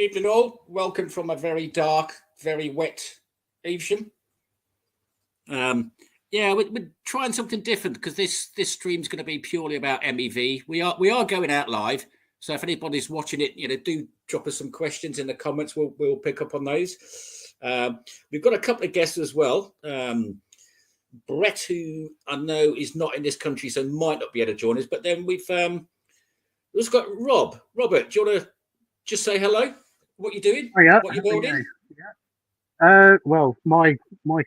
Evening all. Welcome from a very dark, very wet Evesham. We're trying something different because this stream's going to be purely about MEV. We are going out live, so if anybody's watching it, do drop us some questions in the comments. We'll pick up on those. We've got a couple of guests as well. Brett, who I know is not in this country, so might not be able to join us. But then we've also got Rob. Robert, do you want to just say hello? What you're doing? Oh, yeah. What you're building? Well, my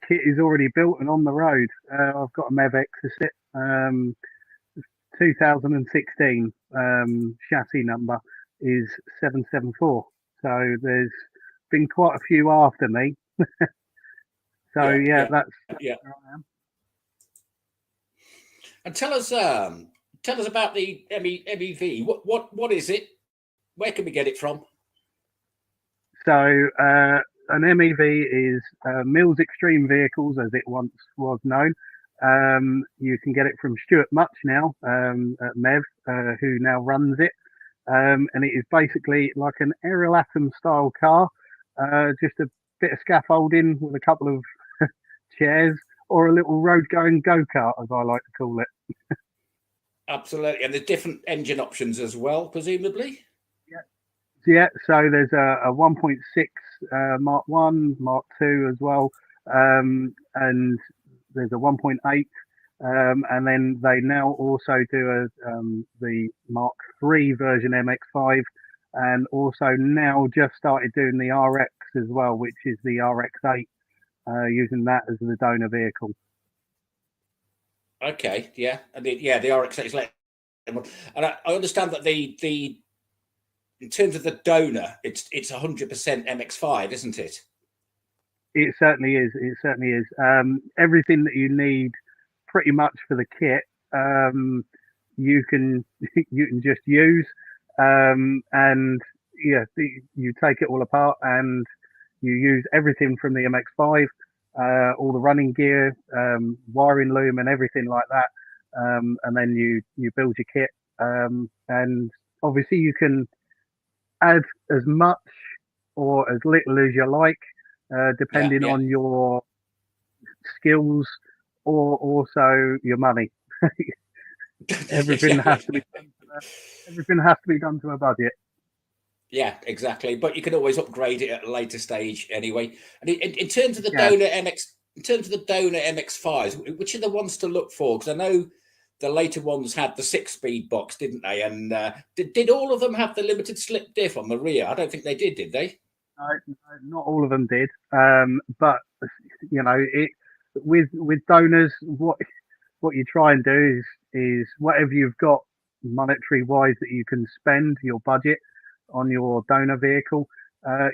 kit is already built and on the road. I've got a MEV Exocet, 2016. Chassis number is 774. So there's been quite a few after me. That's where I am. And tell us about the MEV. What is it? Where can we get it from? So an MEV is Mills Extreme Vehicles, as it once was known. You can get it from Stuart Much now at MEV, who now runs it. And it is basically like an aerial atom style car, just a bit of scaffolding with a couple of chairs, or a little road going go-kart, as I like to call it. Absolutely. And there's different engine options as well, presumably? Yeah, so there's a 1.6 Mark 1, Mark 2 as well, and there's a 1.8, and then they now also do the Mark 3 version MX5, and also now just started doing the RX as well, which is the RX8, using that as the donor vehicle. Okay, yeah, and the RX8 is like, and I understand that the in terms of the donor, it's 100% MX5, isn't it? It certainly is. It certainly is. Everything that you need, pretty much for the kit, you can just use, and yeah, you take it all apart and you use everything from the MX5, all the running gear, wiring loom, and everything like that, and then you build your kit, and obviously you can add as much or as little as you like, depending on your skills or also your money. Everything has to be done to a budget. Yeah, exactly. But you can always upgrade it at a later stage anyway. And in terms of the donor MX5s, which are the ones to look for? Because I know the later ones had the 6-speed box, didn't they? And did all of them have the limited slip diff on the rear? I don't think they did they? No, not all of them did. But with donors, what you try and do is whatever you've got monetary wise that you can spend your budget on your donor vehicle,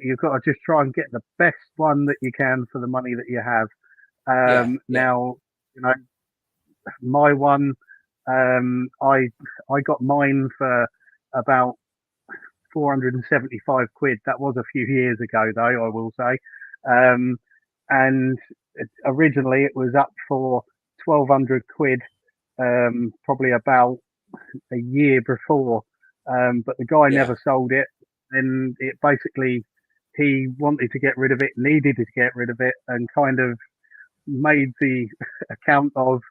you've got to just try and get the best one that you can for the money that you have. Now, my one, I got mine for about 475 quid. That was a few years ago, though, I will say. And originally it was up for 1,200 quid, probably about a year before. But the guy never sold it. And it basically, he wanted to get rid of it, needed to get rid of it, and kind of made the account of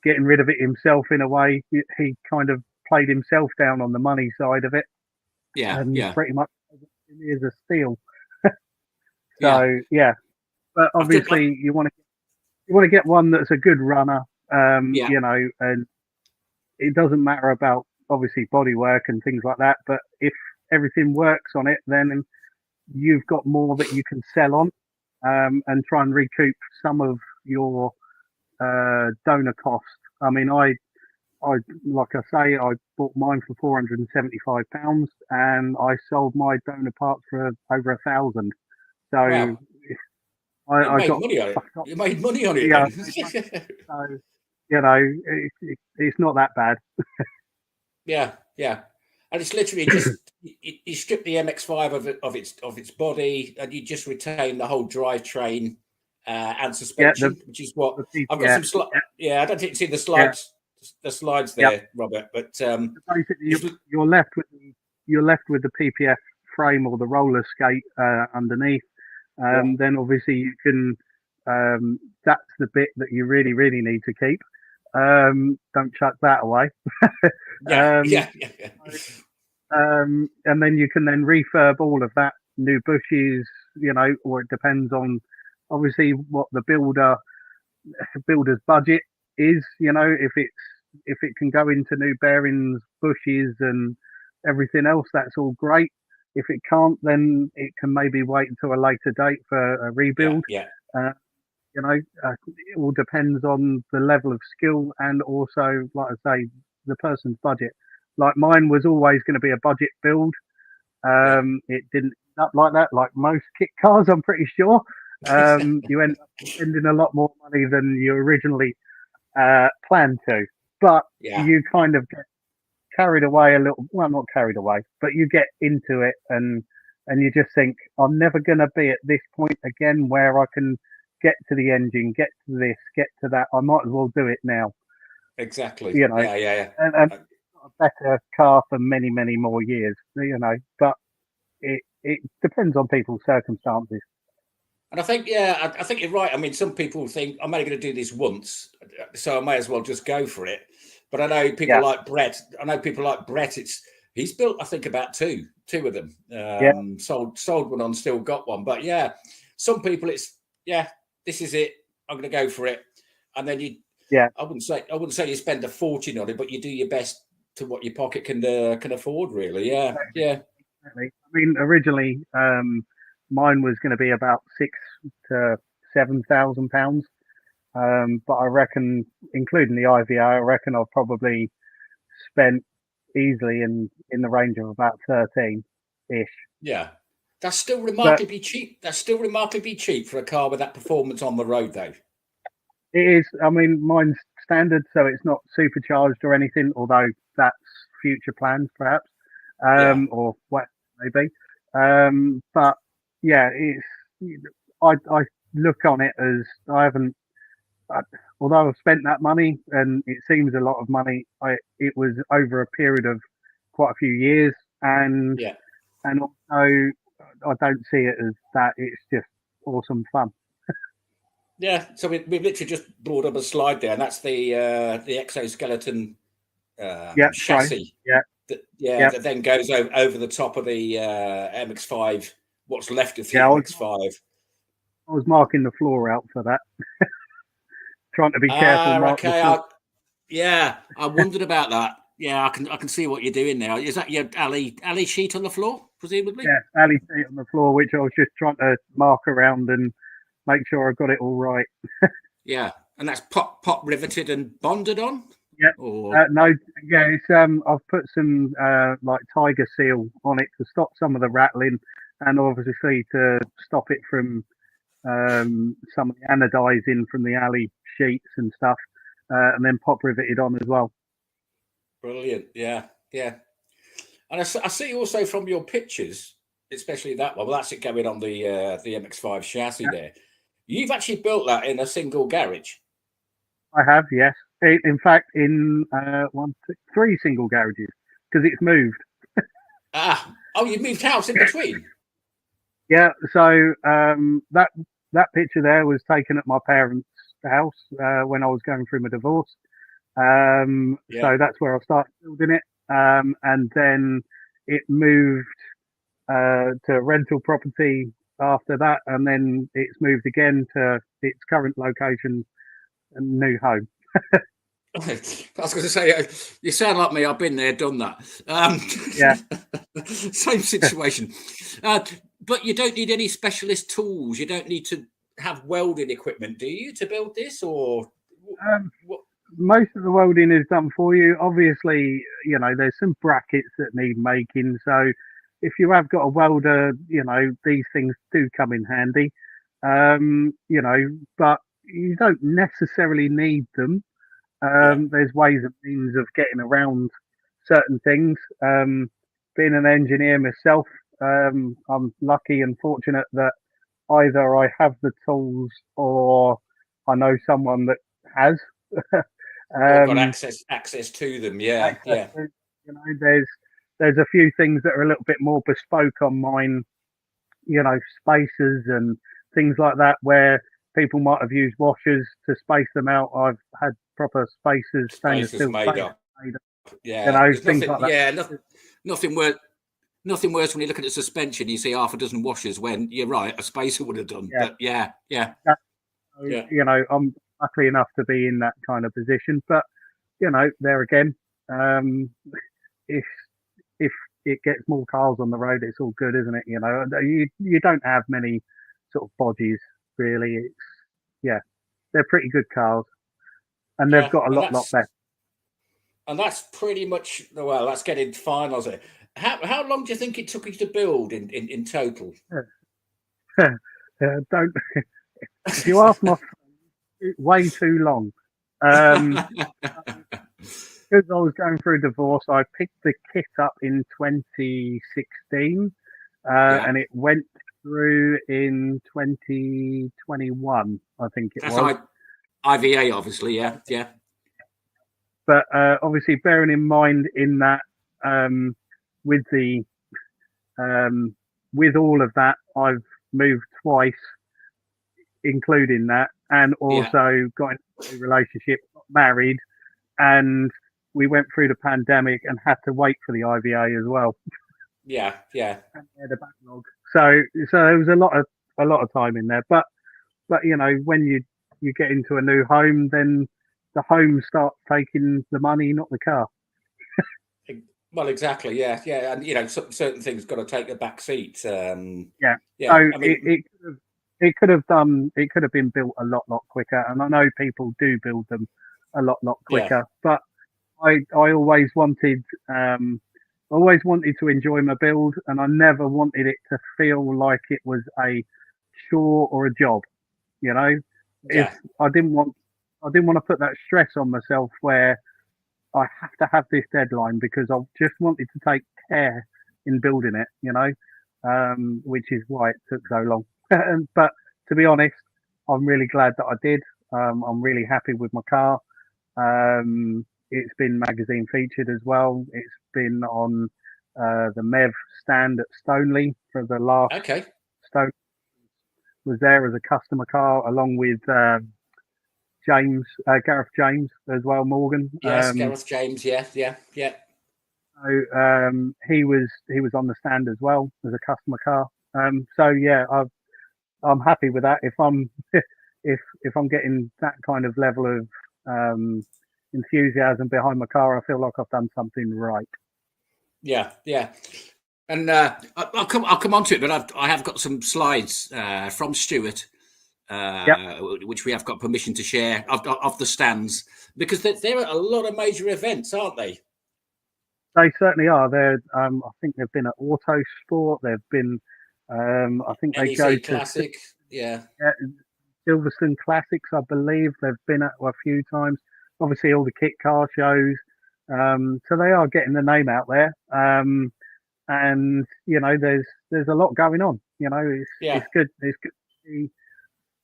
getting rid of it himself in a way. He kind of played himself down on the money side of it. Pretty much is a steal. But obviously you want to get one that's a good runner, and it doesn't matter about obviously bodywork and things like that, but if everything works on it, then you've got more that you can sell on, and try and recoup some of your donor cost. I mean, I like I say, I bought mine for £475, and I sold my donor parts for over 1,000. So wow. I got money on it. You made money on it. Yeah. So it's not that bad. Yeah. And it's literally just you strip the MX5 of its body, and you just retain the whole drivetrain and suspension, which is what I've got some slides. Yeah, I don't think you see the slides. The slides there, Robert. But basically, you're left with the PPF frame or the roller skate underneath, then obviously you can. That's the bit that you really need to keep. Don't chuck that away. Yeah. And then you can then refurb all of that, new bushes, or it depends on obviously what the builder's budget is. If it can go into new bearings, bushes, and everything else, that's all great. If it can't, then it can maybe wait until a later date for a rebuild. Uh, it all depends on the level of skill and also, like I say, the person's budget. Like mine was always going to be a budget build. It didn't end up like that, like most kit cars, I'm pretty sure. You end up spending a lot more money than you originally planned to. But you kind of get carried away a little. Well, not carried away, but you get into it and you just think, I'm never going to be at this point again where I can get to the engine, get to this, get to that. I might as well do it now. Exactly. And a better car for many more years. But it depends on people's circumstances. And I think you're right. I mean, some people think I'm only going to do this once, so I may as well just go for it. But I know people like Brett. He's built, I think, about two of them. Sold one on, still got one. But some people this is it. I'm going to go for it. And then I wouldn't say you spend a fortune on it, but you do your best to what your pocket can afford, really. Yeah. Exactly. I mean, originally, mine was going to be about £6,000 to £7,000. But I reckon, including the IVA, I reckon I've probably spent easily in the range of about 13-ish. Yeah. That's still remarkably cheap. That's still remarkably cheap for a car with that performance on the road, though. It is. I mean, mine's standard, so it's not supercharged or anything, although that's future plans, perhaps, or what maybe. But I look on it as although I've spent that money and it seems a lot of money, it was over a period of quite a few years, and also I don't see it as that. It's just awesome fun. Yeah, so we've literally just brought up a slide there, and that's the exoskeleton chassis. That then goes over the top of the MX-5. What's left of the MX-5. I was marking the floor out for that. Trying to be careful. Okay. I wondered about that. Yeah, I can see what you're doing there. Is that your alley sheet on the floor, presumably? Yeah, alley sheet on the floor, which I was just trying to mark around and make sure I got it all right. Yeah, and that's pop riveted and bonded on. Yeah. It's I've put some like Tiger Seal on it to stop some of the rattling, and obviously to stop it from some of the anodizing from the alley sheets and stuff, and then pop riveted on as well. Brilliant. Yeah. And I see also from your pictures, especially that one. Well, that's it going on the MX-5 chassis there. You've actually built that in a single garage. I have, yes. In fact, in 3 single garages, because it's moved. You moved house in between. Yeah. So that picture there was taken at my parents' house when I was going through my divorce. So that's where I started building it, and then it moved to rental property after that, and then it's moved again to its current location and new home. I was going to say, you sound like me. I've been there, done that. Same situation. But you don't need any specialist tools. You don't need to have welding equipment, do you, to build this? Or what? Most of the welding is done for you. Obviously, there's some brackets that need making. So if you have got a welder, these things do come in handy. But you don't necessarily need them. There's ways and means of getting around certain things. Being an engineer myself, I'm lucky and fortunate that either I have the tools or I know someone that has. Got access to them. Yeah. There's there's a few things that are a little bit more bespoke on mine, spacers and things like that, where people might have used washers to space them out. I've had proper spacers, stainless Spaces steel made spacers up. made up, Yeah, there's things nothing. like that. Yeah, nothing worse. Nothing worse when you look at the suspension. You see half a dozen washers. When you're right, a spacer would have done. Yeah. But yeah. I'm lucky enough to be in that kind of position. But there again, if if it gets more cars on the road, it's all good, isn't it? You don't have many sort of bodges really. They're pretty good cars, and they've got a lot better. And that's pretty much, well, that's getting finals. How long do you think it took you to build in total? Don't. If you ask my friend, way too long. Because I was going through a divorce, I picked the kit up in 2016, and it went through in 2021, I think it was. IVA, obviously, yeah. But obviously, bearing in mind in that, with the with all of that, I've moved twice, including that, and also got into a relationship, got married, and we went through the pandemic and had to wait for the IVA as well. Yeah. And we had a backlog, so there was a lot of time in there. But when you get into a new home, then the home starts taking the money, not the car. Well, exactly. Yeah, and certain things got to take a back seat. So it could have been built a lot quicker, and I know people do build them a lot quicker. Yeah. But I always wanted to enjoy my build, and I never wanted it to feel like it was a chore or a job. If I didn't want to put that stress on myself where I have to have this deadline, because I just wanted to take care in building it, which is why it took so long. But to be honest, I'm really glad that I did. I'm really happy with my car. It's been magazine featured as well. It's been on the MEV stand at Stoneleigh for the last. Okay. Stone was there as a customer car, along with Gareth James as well, Morgan. Yes, Gareth James. Yeah. So he was on the stand as well as a customer car. I'm happy with that. If I'm getting that kind of level of enthusiasm behind my car, I feel like I've done something right. Yeah. And I'll come on to it, but I have got some slides from Stuart, which we have got permission to share of the stands, because there are a lot of major events, aren't they? They certainly are. I think they've been at Autosport. They've been. I think they go Classic. to Silverstone Classics. I believe they've been at a few times. Obviously, all the kit car shows. So they are getting the name out there. And there's a lot going on. It's good. It's good to see.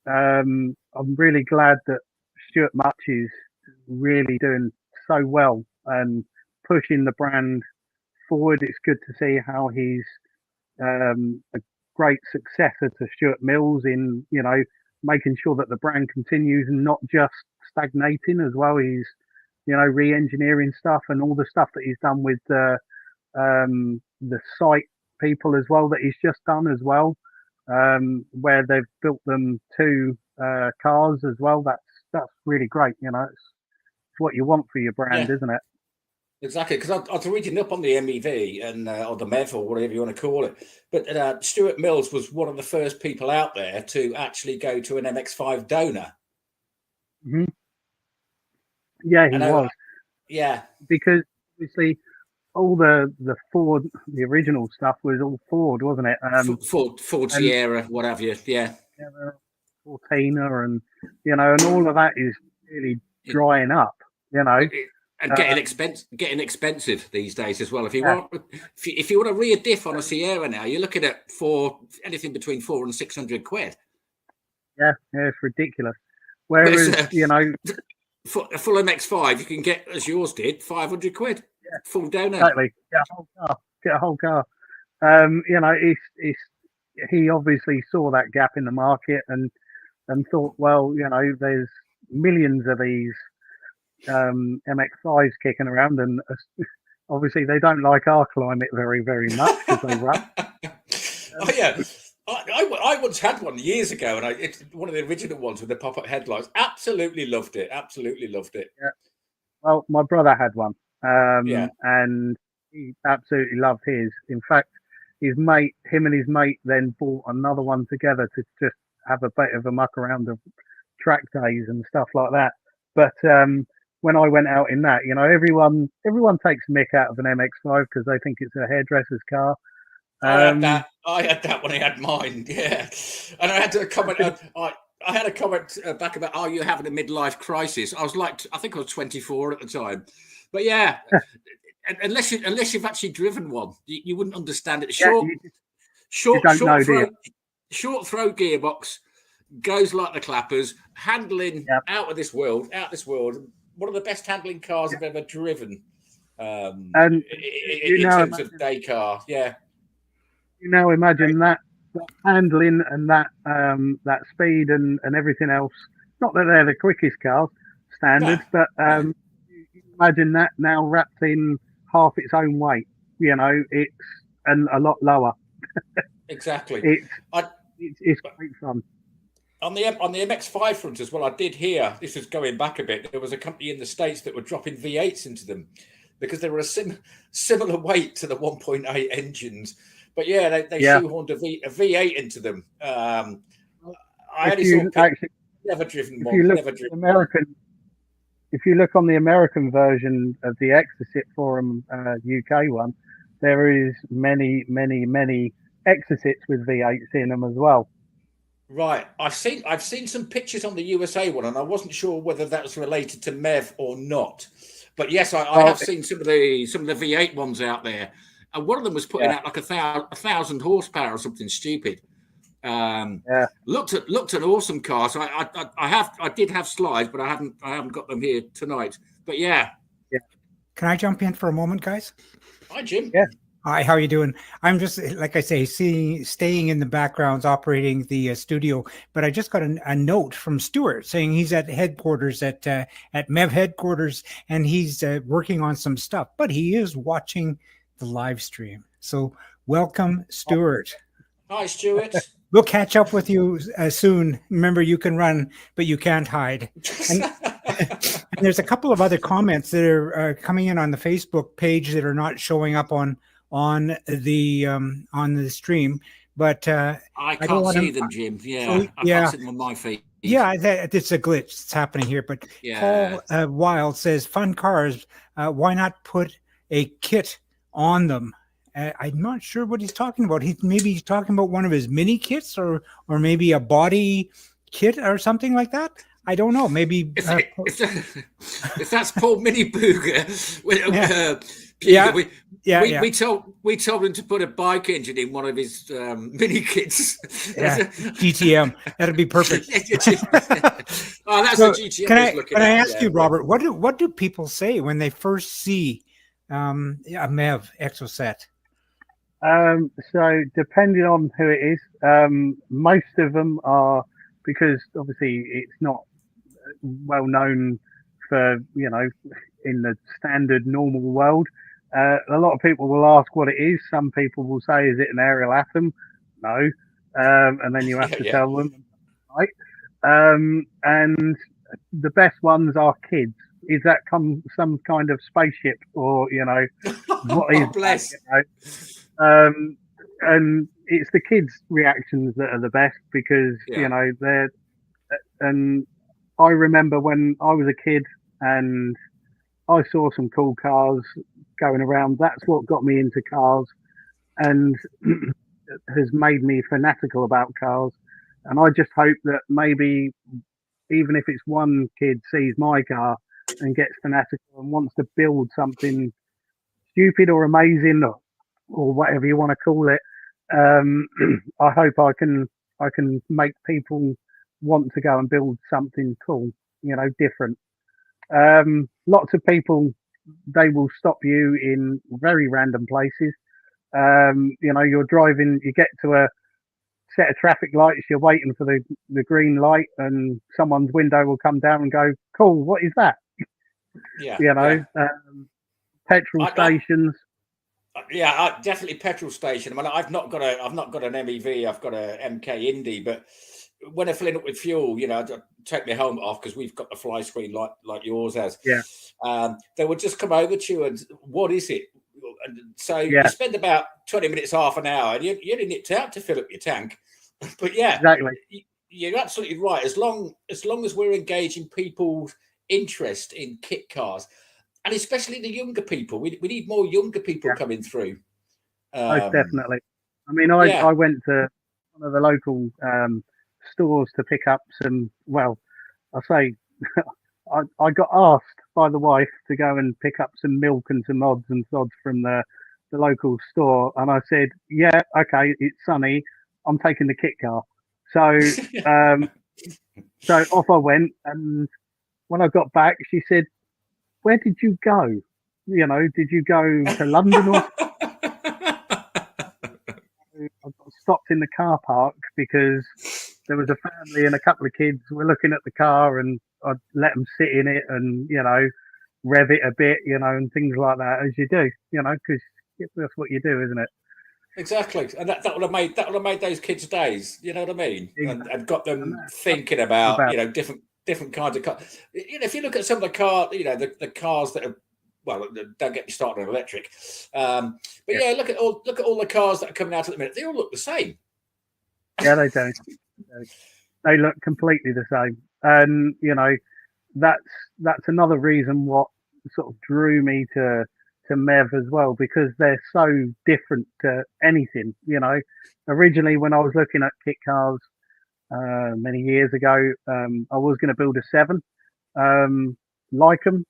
I'm really glad that Stuart Much is really doing so well and pushing the brand forward. It's good to see how he's a great successor to Stuart Mills in making sure that the brand continues and not just stagnating as well. He's re-engineering stuff, and all the stuff that he's done with the site people as well, that he's just done as well, where they've built them 2 cars as well. That's really great. It's what you want for your brand, isn't it? Exactly, because I was reading up on the MEV and or the MEV or whatever you want to call it. But Stuart Mills was one of the first people out there to actually go to an MX-5 donor. Mm-hmm. Yeah, he was. Yeah, because obviously all the Ford, the original stuff was all Ford, wasn't it? Ford Sierra, what have you? Yeah, Fortina, and and all of that is really drying up. And getting expensive these days as well. If you want to re-diff on a Sierra now, you're looking at anything between 400 and 600 quid. Yeah, it's ridiculous. Whereas for a full MX-5, you can get, as yours did, 500 quid. full donor. Exactly. Get a whole car. Get a whole car. You know, it's he obviously saw that gap in the market and thought, well, you know, there's millions of these MX5s kicking around, and obviously they don't like our climate very, very much because they run. Oh yeah, I once had one years ago, and it's one of the original ones with the pop-up headlights. Absolutely loved it. Absolutely loved it. Yeah. Well, my brother had one, Yeah. and he absolutely loved his. In fact, him and his mate then bought another one together to just have a bit of a muck around the track days and stuff like that. But when I went out in that, you know, everyone takes mick out of an MX5 because they think it's a hairdresser's car. I had that. I had that when I had mine. Yeah, and I had a comment. I had a comment back about, "Are you having a midlife crisis?" I was like, I think I was 24 at the time, but yeah. Unless you've actually driven one, you wouldn't understand it. Short throw gearbox, goes like the clappers, handling out of this world. One of the best handling cars I've ever driven. And in terms of day car, yeah. You now imagine that handling and that speed and everything else. Not that they're the quickest cars, standard, but you imagine that now wrapped in half its own weight. You know, it's and a lot lower. Exactly. It's great fun. On the MX5 front as well, I did hear, this is going back a bit, there was a company in the States that were dropping V8s into them because they were a similar weight to the 1.8 engines. But yeah, they shoehorned a V8 into them. I never driven one. Never driven American. If you look on the American version of the Exocet Forum UK one, there is many Exocets with V8s in them as well. Right, I've seen some pictures on the USA one, and I wasn't sure whether that was related to MEV or not. But yes, I have seen some of the V8 ones out there, and one of them was putting out like 1,000 horsepower or something stupid. Looked an awesome car. So I did have slides, but I haven't got them here tonight. But yeah. Can I jump in for a moment, guys? Hi, Jim. Yeah. Hi, how are you doing? I'm just, like I say, staying in the backgrounds, operating the studio. But I just got a note from Stuart saying he's at headquarters at MEV headquarters, and he's working on some stuff. But he is watching the live stream. So welcome, Stuart. Hi, Stuart. We'll catch up with you soon. Remember, you can run, but you can't hide. And there's a couple of other comments that are coming in on the Facebook page that are not showing up on the stream, but I can't see them, Jim. Yeah, I can't see them on my feed. Yeah, it's a glitch that's happening here. But Paul Wild says, "Fun cars. Why not put a kit on them?" I'm not sure what he's talking about. Maybe he's talking about one of his mini kits, or maybe a body kit or something like that. I don't know. Maybe if that's Paul Mini Booger. We told him to put a bike engine in one of his mini kits. GTM. That'd be perfect. Oh, that's a GTM. Can I ask you, Robert? What do people say when they first see a MEV Exocet? So depending on who it is, most of them are, because obviously it's not well known for, you know, in the standard normal world. A lot of people will ask what it is. Some people will say, is it an aerial atom? No. And then you have to tell them, right? And the best ones are kids. Is that some kind of spaceship, or, you know, what is bless. That, you know? And it's the kids' reactions that are the best, because you know, and I remember when I was a kid and I saw some cool cars going around. That's what got me into cars and has made me fanatical about cars. And I just hope that maybe, even if it's one kid sees my car and gets fanatical and wants to build something stupid or amazing, or whatever you want to call it, I hope I can make people want to go and build something cool, you know, different. Lots of people they will stop you in very random places. You know, you're driving, you get to a set of traffic lights, you're waiting for the green light, and someone's window will come down and go, "Cool, what is that?" Yeah, You know, yeah. petrol I, stations. Yeah, definitely petrol station. I mean, I've not got an MEV. I've got a MK Indy, but when I fill up with fuel, you know, I take my helmet off because we've got the fly screen like yours has. Yeah, They would just come over to you and, what is it? And so you yeah, spend about 20 minutes, half an hour, and you're nipped out to fill up your tank. But yeah, exactly. you're absolutely right. As long as we're engaging people's interest in kit cars, and especially the younger people, we need more younger people Yeah, coming through. most Um, definitely. I mean, yeah, I went to one of the local stores to pick up some. Well, I say I got asked by the wife to go and pick up some milk and some odds and sods from the local store, and I said, "Yeah, okay, it's sunny. I'm taking the kit car." So um, so off I went, and when I got back, she said, "Where did you go? You know, did you go to London or something?" I got stopped in the car park because there was a family and a couple of kids were looking at the car, and I let them sit in it and, you know, rev it a bit, you know, and things like that, as you do, you know, because that's what you do, isn't it? exactly, and that would have made those kids' days. You know what I mean? Exactly. And got And them that's thinking all about, about you know, different kinds of cars. You know, if you look at some of the car, you know, the cars that are, well, don't get me started on electric. But it. yeah, look at all the cars that are coming out at the minute. They all look the same. Yeah, they do. They look completely the same. And, you know, that's another reason what sort of drew me to MEV as well, because they're so different to anything. You know, originally when I was looking at kit cars many years ago, I was going to build a seven, like them,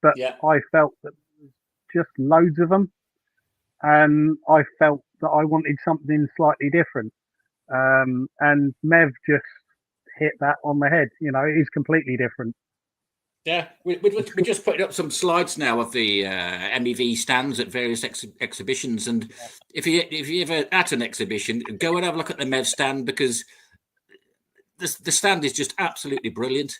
but Yeah. I felt that there was just loads of them, and I felt that I wanted something slightly different. And MEV just hit that on the head. You know, it is completely different. Yeah, It's we're just putting up some slides now of the MEV stands at various exhibitions, and if you ever at an exhibition, go and have a look at the MEV stand, because the stand is just absolutely brilliant.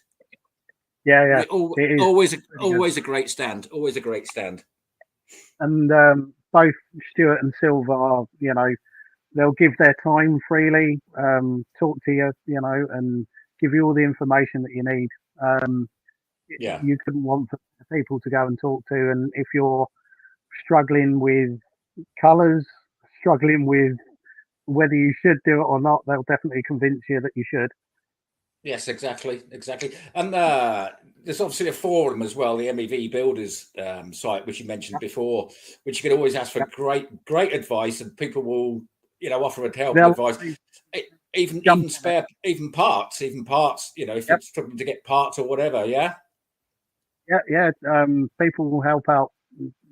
yeah, yeah, it is really good. Always a great stand. Always a great stand. And both Stuart and Silva are, you know, they'll give their time freely, talk to you, you know, and give you all the information that you need. Um, Yeah, you couldn't want for people to go and talk to, and if you're struggling with colours, struggling with whether you should do it or not, they'll definitely convince you that you should. yes, exactly. And there's obviously a forum as well, the MEV Builders site, which you mentioned before, which you can always ask for Yep. great advice, and people will, you know, offer help and They'll advice. jump on it. Even parts, you know, if you're Yep. struggling to get parts or whatever. Yeah. Yeah, yeah. People will help out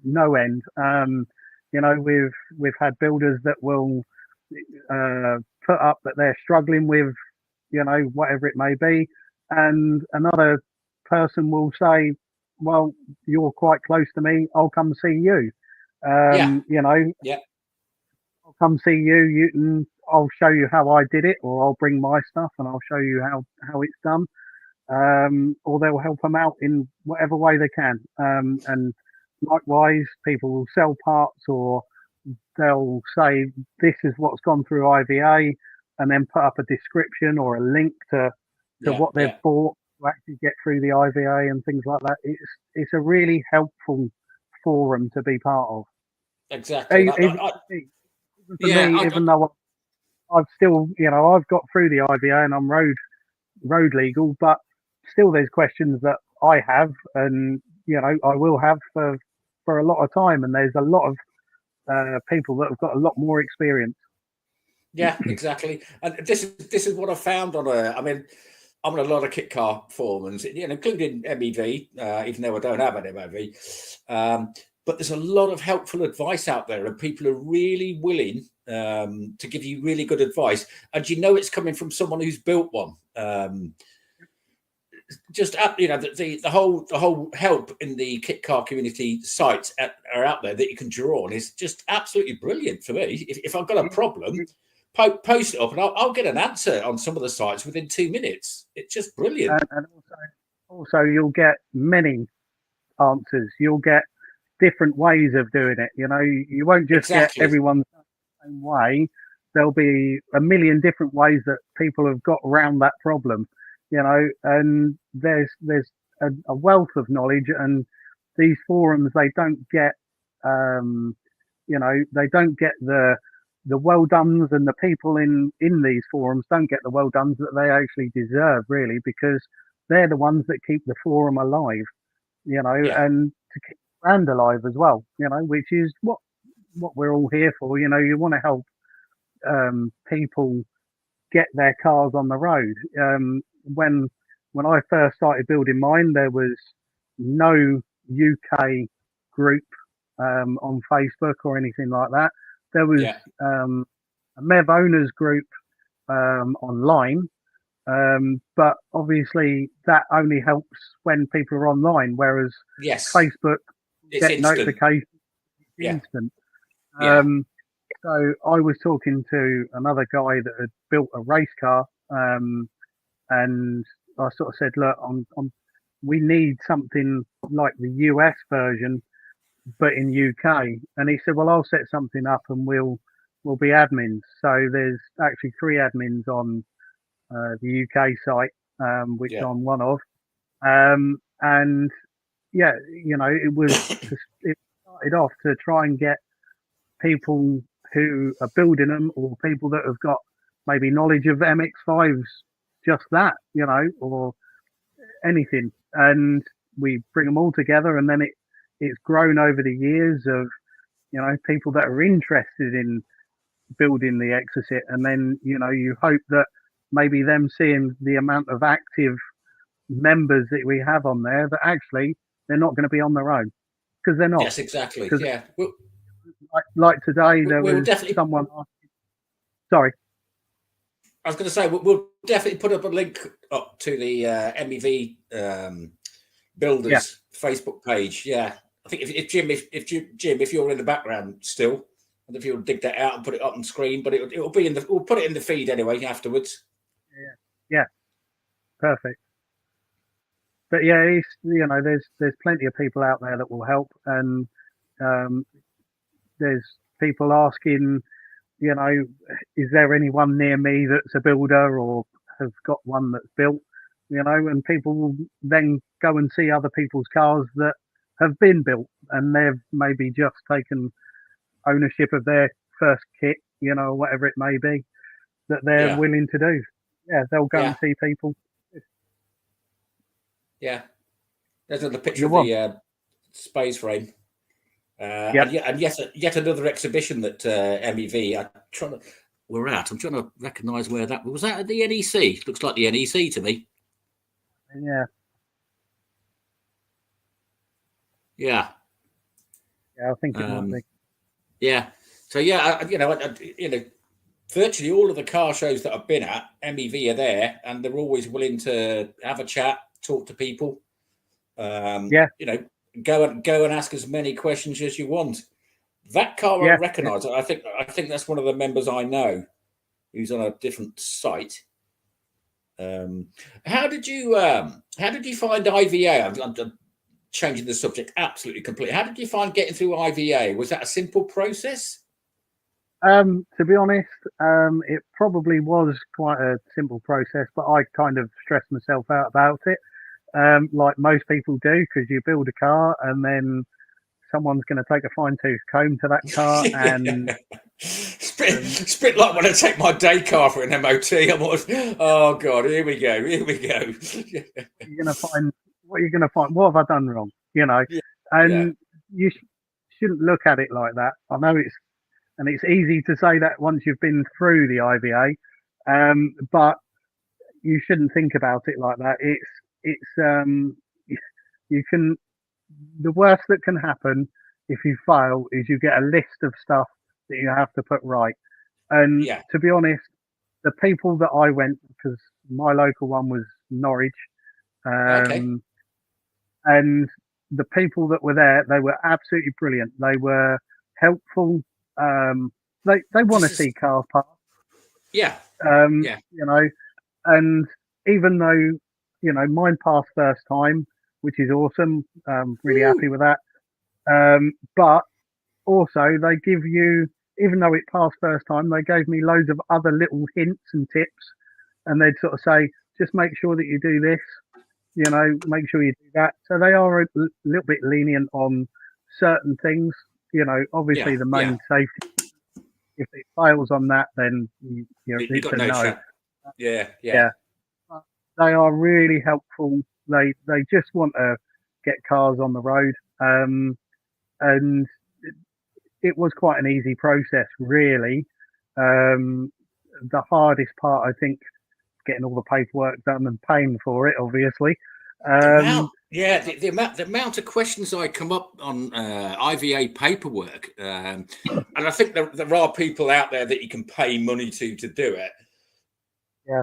no end. You know, we've had builders that will put up that they're struggling with, you know, whatever it may be, and another person will say, "Well, you're quite close to me. I'll come see you." Yeah. You know, Yeah. I'll come see you. You can. I'll show you how I did it, or I'll bring my stuff and I'll show you how it's done. Or they'll help them out in whatever way they can. And likewise, people will sell parts, or they'll say this is what's gone through IVA, and then put up a description or a link to Yeah. what they've Yeah. bought to actually get through the IVA and things like that. It's a really helpful forum to be part of. Exactly. Even for Yeah. me, even though I've still, you know, I've got through the IVA and I'm road legal, but still there's questions that I have, and you know I will have for a lot of time, and there's a lot of people that have got a lot more experience. Yeah, exactly. And this is what I found on a. I mean, I'm on a lot of kit car forums, you know, including MEV, even though I don't have an MEV. But there's a lot of helpful advice out there, and people are really willing to give you really good advice. And you know, it's coming from someone who's built one. just you know, the whole help in the kit car community sites are out there that you can draw on is just absolutely brilliant for me. If I've got a problem, post it up and I'll get an answer on some of the sites within 2 minutes. It's just brilliant. And also you'll get many answers. You'll get different ways of doing it. You know, you won't just get everyone the same way. There'll be a million different ways that people have got around that problem. You know, and there's a wealth of knowledge, and these forums, they don't get you know, they don't get the well dones, and the people in these forums don't get the well dones that they actually deserve, really, because they're the ones that keep the forum alive, you know, and to keep the brand alive as well, you know, which is what we're all here for. You know, you want to help people get their cars on the road. When I first started building mine, there was no UK group on Facebook or anything like that. There was a MEV owners group online, but obviously that only helps when people are online, whereas Facebook get notifications instant. So I was talking to another guy that had built a race car, and I sort of said, look, we need something like the US version, but in UK. And he said, well, I'll set something up and we'll be admins. So there's actually 3 admins on the UK site, which I'm one of. And yeah, you know, it started off to try and get people who are building them, or people that have got maybe knowledge of MX5s, just that, you know, or anything. And we bring them all together, and then it's grown over the years of, you know, people that are interested in building the Exocet. And then, you know, you hope that maybe them seeing the amount of active members that we have on there, that actually they're not going to be on their own, because they're not. Yes, exactly. Yeah. Like today, there was someone asking. Sorry. I was going to say, we'll definitely put up a link up to the MEV Builders Facebook page. Yeah. I think if Jim, if you're in the background still, and if you'll dig that out and put it up on screen, but it'll be we'll put it in the feed anyway afterwards. Yeah. Perfect. But yeah, it's, you know, there's plenty of people out there that will help, and there's people asking, you know, is there anyone near me that's a builder or has got one that's built, you know, and people will then go and see other people's cars that have been built, and they've maybe just taken ownership of their first kit, you know, whatever it may be, that they're willing to do. Yeah, they'll go and see people. Yeah. There's another picture of the space frame. And yet another exhibition that MEV I'm trying to recognise where that was. That at the NEC? Looks like the NEC to me. Yeah, I think it might be. Yeah. So you know, virtually all of the car shows that I've been at, MEV are there, and they're always willing to have a chat, talk to people. You know, go and ask as many questions as you want. That car I recognise. I think that's one of the members I know who's on a different site. How did you find IVA? I'm changing the subject absolutely completely. How did you find getting through IVA? Was that a simple process? To be honest, it probably was quite a simple process, but I kind of stressed myself out about it. Like most people do, because you build a car and then someone's going to take a fine-tooth comb to that car, and it's a bit like when I take my day car for an MOT. I'm always, oh god, here we go. You're going to find what you're going to find. What have I done wrong? You know, and you shouldn't look at it like that. I know it's easy to say that once you've been through the IVA, but you shouldn't think about it like that. You can, the worst that can happen if you fail is you get a list of stuff that you have to put right. And to be honest, the people that I went, because my local one was Norwich, Okay. And the people that were there, they were absolutely brilliant. They were helpful. They want to This is see cars pass, yeah, yeah. you know, and even though, mine passed first time, which is awesome. Really Woo. happy with that. But also they give you, even though it passed first time, they gave me loads of other little hints and tips, and they'd sort of say, just make sure that you do this, make sure you do that. So they are a little bit lenient on certain things. Obviously Yeah, the yeah. main safety. If it fails on that, then You it's got a no no. chance. Yeah, yeah. Yeah, but they are really helpful. They just want to get cars on the road, and it was quite an easy process, really. The hardest part, I think, getting all the paperwork done and paying for it, obviously. The amount, Um, yeah, the amount of questions I come up on IVA paperwork, and I think there are people out there that you can pay money to do it. yeah,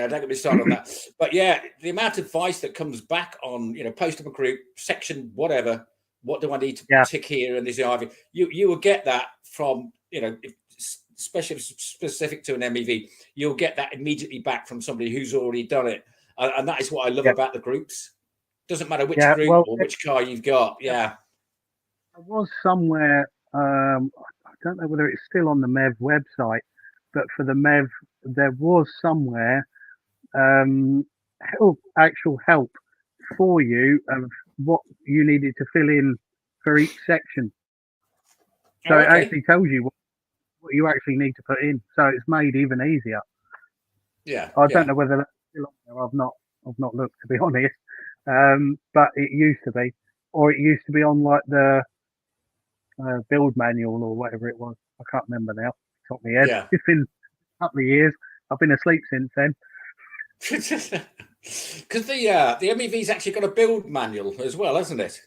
Don't get me started on that. But yeah, the amount of advice that comes back on, post up a group, section, whatever, what do I need to yeah, tick here and this IV? You will get that from, especially specific to an MEV, you'll get that immediately back from somebody who's already done it. And that is what I love yeah, about the groups. Doesn't matter which yeah. group Well, or which car you've got. Yeah. there was somewhere. I don't know whether it's still on the MEV website, but for the MEV, there was somewhere actual help for you of what you needed to fill in for each section. So Oh, it okay. actually tells you what you actually need to put in. So it's made even easier. Yeah. I don't Yeah. know whether that's still on there. I've not looked, to be honest. But it used to be, or it used to be on like the build manual or whatever it was. I can't remember now. Top of my head. Yeah. It's been a couple of years. I've been asleep since then. Because the MEV's actually got a build manual as well, hasn't it?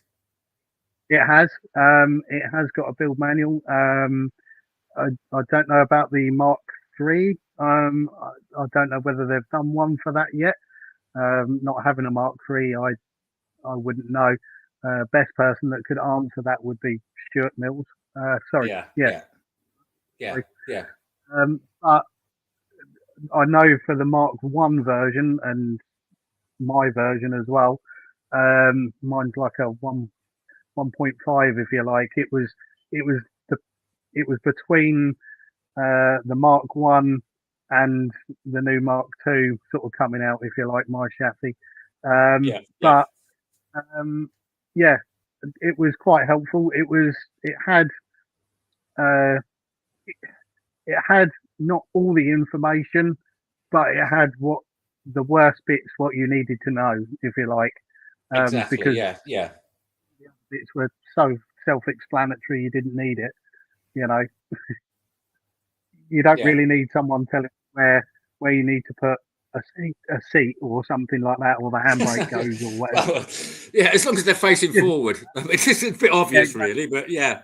It has. It has got a build manual. I don't know about the Mark III. I don't know whether they've done one for that yet. Not having a Mark III, I wouldn't know. Best person that could answer that would be Stuart Mills. Sorry, Yeah. yes. Yeah. Yeah. Sorry. Yeah. But I know for the Mark One version and my version as well. Mine's like a 1.5, if you like. It was the it was between the Mark One and the new Mark Two sort of coming out, if you like, my chassis. Yeah. Yeah. But yeah, it was quite helpful. It had uh, it had not all the information, but it had what the worst bits, what you needed to know, if you like, Exactly. because Yeah. Yeah. the other bits were so self-explanatory. You didn't need it. You know, you don't Yeah. really need someone telling where you need to put a seat or something like that, or the handbrake goes or whatever. Well, yeah, as long as they're facing forward. I mean, it's a bit Yeah, obvious, exactly. really, but yeah.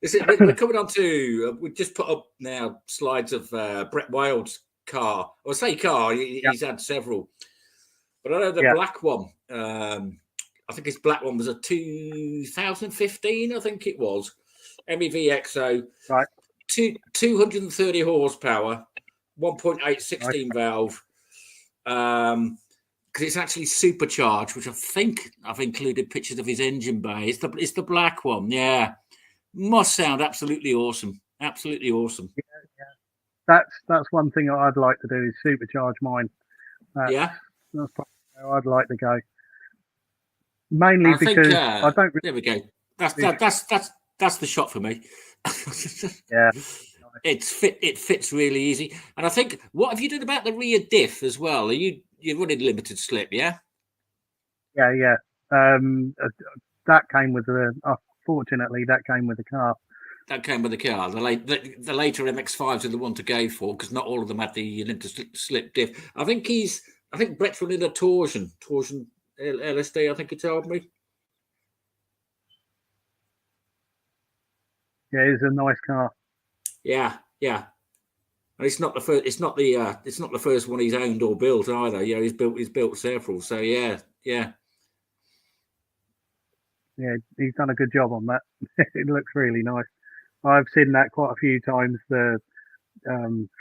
We're coming on to, we just put up now slides of Brett Wild's car. Or say car, Yeah, he's had several. But I know the yeah, black one, I think his black one was a 2015, I think it was. MEV Exo, right, 230 horsepower, 1.8 right. 16 valve. Because it's actually supercharged, which I think I've included pictures of his engine bay. It's the black one, yeah. Must sound absolutely awesome. Absolutely awesome. That's one thing I'd like to do is supercharge mine. That's Yeah. that's probably how I'd like to go. Mainly I think because I don't there we go. really. That's the shot for me. Yeah, It fits really easy. And I think what have you done about the rear diff as well? You're running limited slip, yeah? yeah. That came with the. Fortunately, that came with the car. That came with the car. The later MX5s are the one to go for because not all of them had the limited slip diff. I think Brett's running a torsion LSD. I think he told me. Yeah, it's a nice car. Yeah, yeah. And it's not the first. It's not the first one he's owned or built either. Yeah, he's built several. So yeah. Yeah, he's done a good job on that. It looks really nice. I've seen that quite a few times. The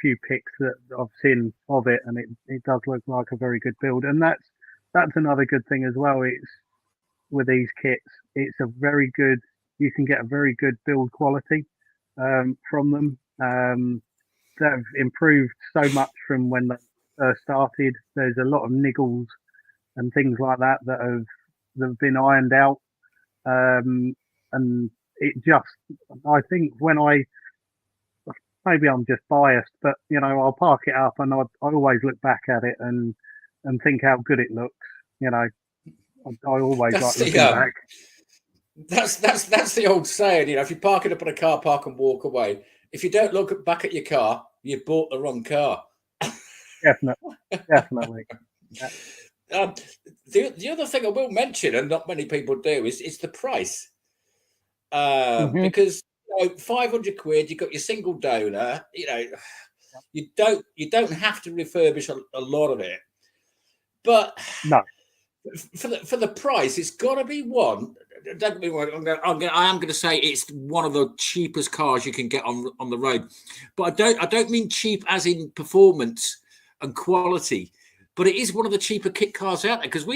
few pics that I've seen of it, and it does look like a very good build. And that's another good thing as well. It's with these kits, it's a very good. You can get a very good build quality from them. They've improved so much from when they first started. There's a lot of niggles and things like that that have been ironed out. And it just, I think maybe I'm just biased, but I'll park it up and I always look back at it and think how good it looks. I always like looking back. That's the old saying. If you park it up in a car park and walk away, if you don't look back at your car, you bought the wrong car. Definitely. Yeah. The other thing I will mention, and not many people do, is the price. Because 500 quid, you got your single donor. You don't have to refurbish a lot of it, but no, for the price, it's got to be one. Don't get me wrong. I am going to say it's one of the cheapest cars you can get on the road, but I don't mean cheap as in performance and quality, but it is one of the cheaper kit cars out there. Because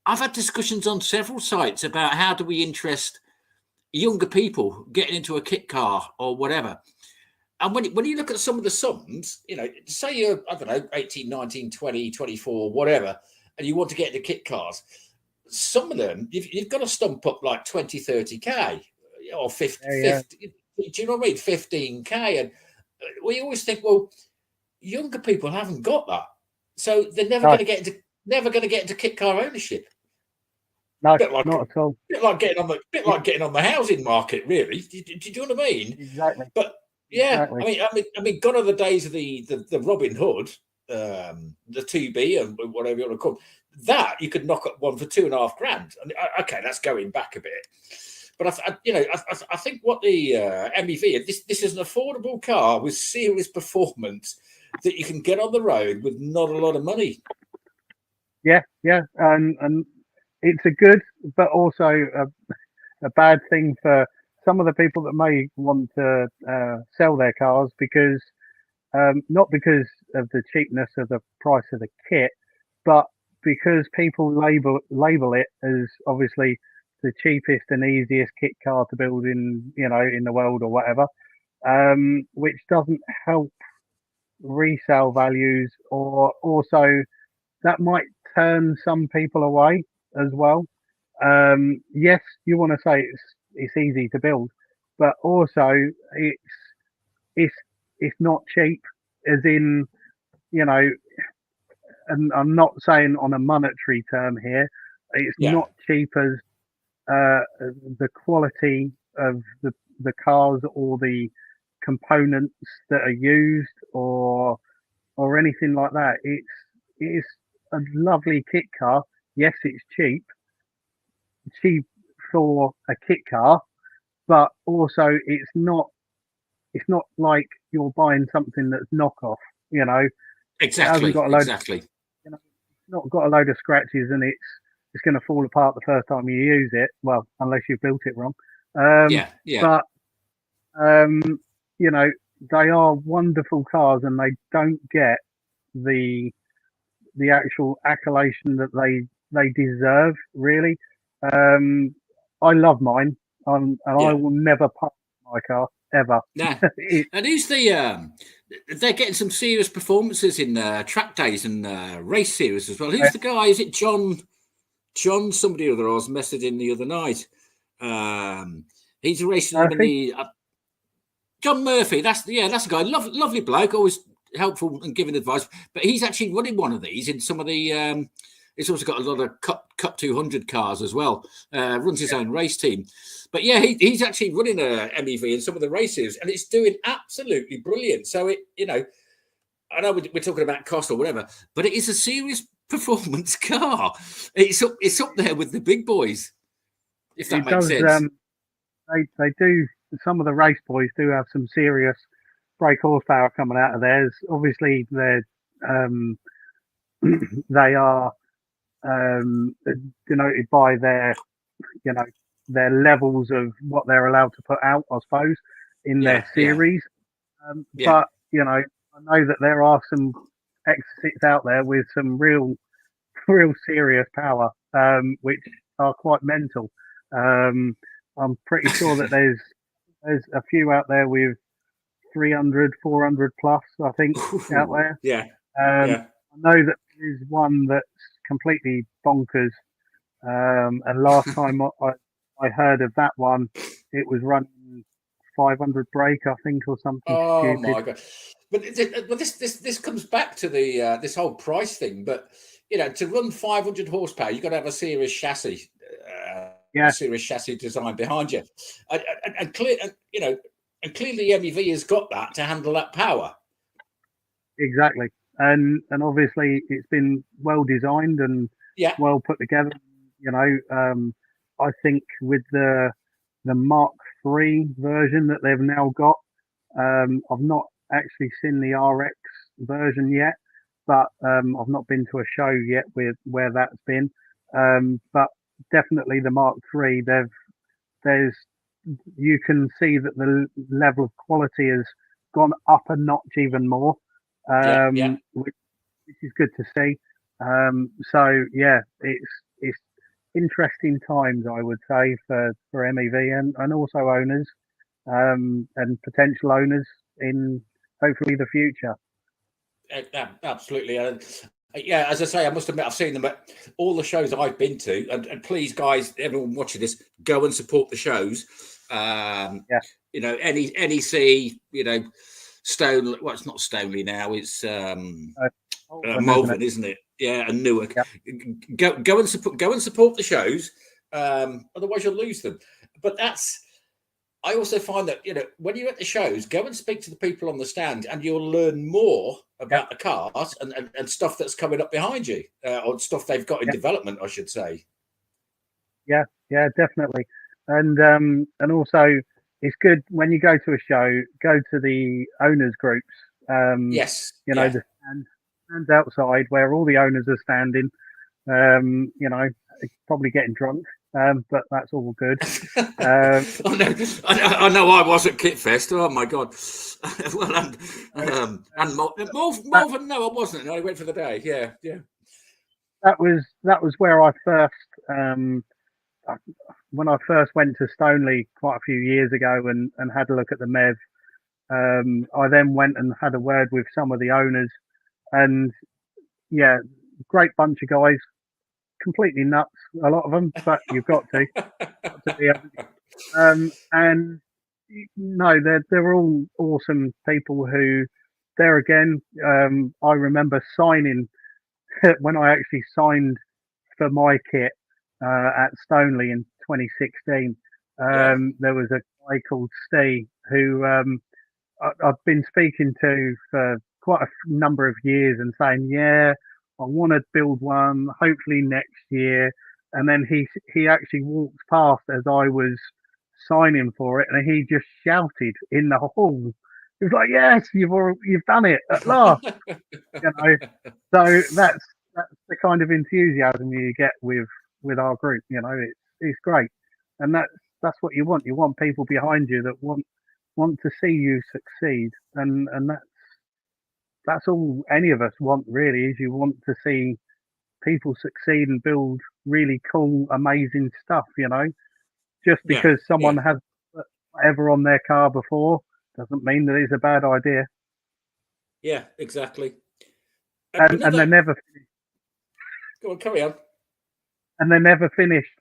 I've had discussions on several sites about how do we interest younger people getting into a kit car or whatever. And when you look at some of the sums, say you're, I don't know, 18, 19, 20, 24, whatever, and you want to get into kit cars, some of them, you've got to stump up like 20, 30K or 50, yeah. 50. Do you know what I mean? 15K. And we always think, well, younger people haven't got that. So they're never going to get into kit car ownership. No, not at all. Bit like getting on the housing market, really. Do you know what I mean? Exactly. But yeah, exactly. I mean, gone are the days of the Robin Hood, the 2B and whatever you want to call it. That you could knock up one for $2.5 grand. And okay, that's going back a bit. But I think what the MEV, this is an affordable car with serious performance that you can get on the road with not a lot of money. Yeah, and it's a good, but also a bad thing for some of the people that may want to sell their cars because not because of the cheapness of the price of the kit, but because people label it as obviously the cheapest and easiest kit car to build in the world or whatever, which doesn't help resale values, or also that might turn some people away as well. Yes, you want to say it's easy to build, but also it's not cheap, as in and I'm not saying on a monetary term here. It's not cheap as the quality of the cars or the components that are used or anything like that. It's a lovely kit car. Yes, it's cheap for a kit car, but also it's not like you're buying something that's knockoff. Exactly. It hasn't got exactly. It's not got a load of scratches, and it's going to fall apart the first time you use it. Well, unless you built it wrong. But they are wonderful cars, and they don't get the actual accolation that they deserve. Really, I love mine, and I will never part my car ever. Yeah, and who's they're getting some serious performances in track days and race series as well. Who's the guy? Is it John? Somebody or other. I was messaging the other night. He's racing them in the John Murphy. That's the guy. Lovely bloke. Always helpful and giving advice. But he's actually running one of these in some of the. He's also got a lot of Cup 200 cars as well. Runs his own race team. But yeah, he's actually running a MEV in some of the races, and it's doing absolutely brilliant. So I know we're talking about cost or whatever, but it is a serious performance car. It's up there with the big boys, if that makes sense. They do. Some of the race boys do have some serious brake horsepower coming out of theirs. Obviously, they are denoted by their, their levels of what they're allowed to put out, I suppose, in their series. But I know that there are some Exocets out there with some real serious power, which are quite mental. I'm pretty sure that there's a few out there with 300, 400 plus, I think, out there. I know that there is one that's completely bonkers. And last time I heard of that one, it was running 500 brake, I think, or something. Oh stupid. my god! But this comes back to the this whole price thing. But to run 500 horsepower, you've got to have a serious chassis, a serious chassis design behind you, and clearly MEV has got that to handle that power. Exactly, and obviously it's been well designed and well put together. I think with the Mark III version that they've now got, I've not actually seen the RX version yet, but I've not been to a show yet where that's been. But definitely the Mark III, you can see that the level of quality has gone up a notch even more, which is good to see. So yeah, it's interesting times, I would say, for MEV and also owners, and potential owners in hopefully the future. Absolutely. Yeah, as I say, I must admit, I've seen them at all the shows I've been to. And please, guys, everyone watching this, go and support the shows. NEC, Stone. Well, it's not Stonely now. It's Malvern, isn't it? Yeah, and Newark. Yep. Go and support the shows. Otherwise, you'll lose them. But I also find that when you're at the shows, go and speak to the people on the stand, and you'll learn more about the cars and stuff that's coming up behind you, or stuff they've got in development, I should say. Yeah, definitely, and also it's good when you go to a show, go to the owners groups. The stands outside where all the owners are standing. Probably getting drunk. But that's all good. I know I was at Kitfest. Oh my god! Well, and Malvern, no, I wasn't. I went for the day. Yeah. That was where I first, when I first went to Stoneleigh quite a few years ago and had a look at the MEV. I then went and had a word with some of the owners, and great bunch of guys. Completely nuts, a lot of them, but you've got to be able to. And no, they're all awesome people who, there again, I remember signing when I actually signed for my kit at Stoneleigh in 2016. There was a guy called Steve who I've been speaking to for quite a number of years and saying, I want to build one, hopefully next year. And then he actually walked past as I was signing for it, and he just shouted in the hall. He was like, "Yes, you've done it at last." So that's the kind of enthusiasm you get with our group. It's great, and that's what you want. You want people behind you that want to see you succeed, and that's all any of us want, really, is you want to see people succeed and build really cool, amazing stuff, Just because someone has whatever on their car before doesn't mean that it's a bad idea. Yeah, exactly. And they're never finished. Go on, carry on. And they're never finished.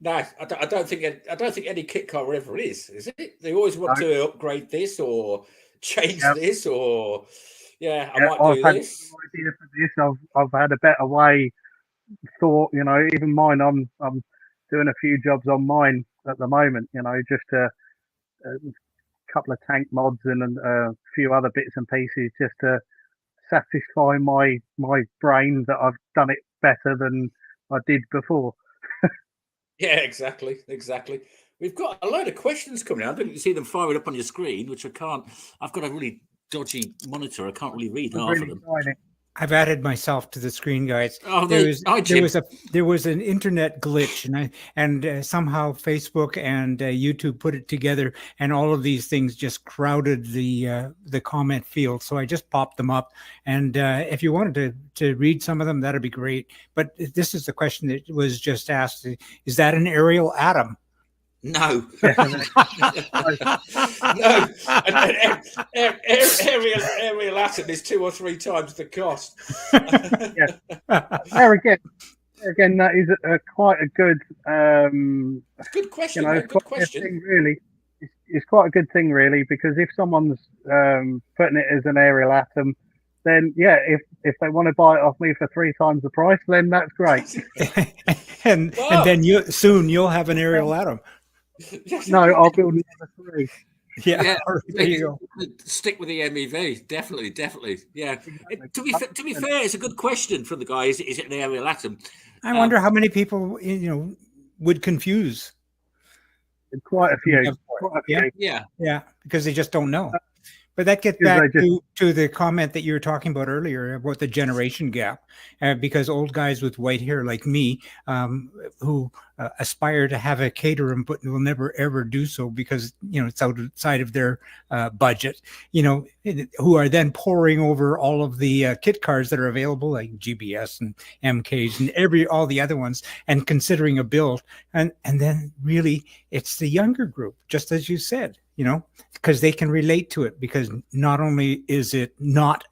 No, I don't think any kit car ever is it? They always want to upgrade this or change this or... I might do this. No idea for this. I've had a better way thought. Even mine. I'm doing a few jobs on mine at the moment. Just a couple of tank mods and a few other bits and pieces, just to satisfy my brain that I've done it better than I did before. Yeah, exactly. We've got a load of questions coming out. I don't see them firing up on your screen, which I can't. I've got a really dodgy monitor. I can't really read half of them. Tiny. I've added myself to the screen, guys. Oh, there was an internet glitch, and somehow Facebook and YouTube put it together, and all of these things just crowded the comment field. So I just popped them up, and if you wanted to read some of them, that'd be great. But this is the question that was just asked: is that an aerial atom? No. No. Aerial atom is 2 or 3 times the cost. There again, that is quite a good. Good question. You know, good question. Thing, really, it's quite a good thing, really, because if someone's putting it as an aerial atom, then yeah, if they want to buy it off me for 3 times the price, then that's great. and then you'll have an aerial atom. No, I'll build another 3. Yeah, there you go. Stick with the MEV, definitely. Yeah. Exactly. To be fair, it's a good question from the guy. Is it an aerial atom? I wonder how many people would confuse. Quite a few. Yeah, because they just don't know. But that gets back to the comment that you were talking about earlier about the generation gap, because old guys with white hair like me, who aspire to have a caterum but will never ever do so because it's outside of their budget, who are then poring over all of the kit cars that are available, like GBS and MKs and all the other ones, and considering a build, and then really it's the younger group, just as you said. Because they can relate to it, because not only is it not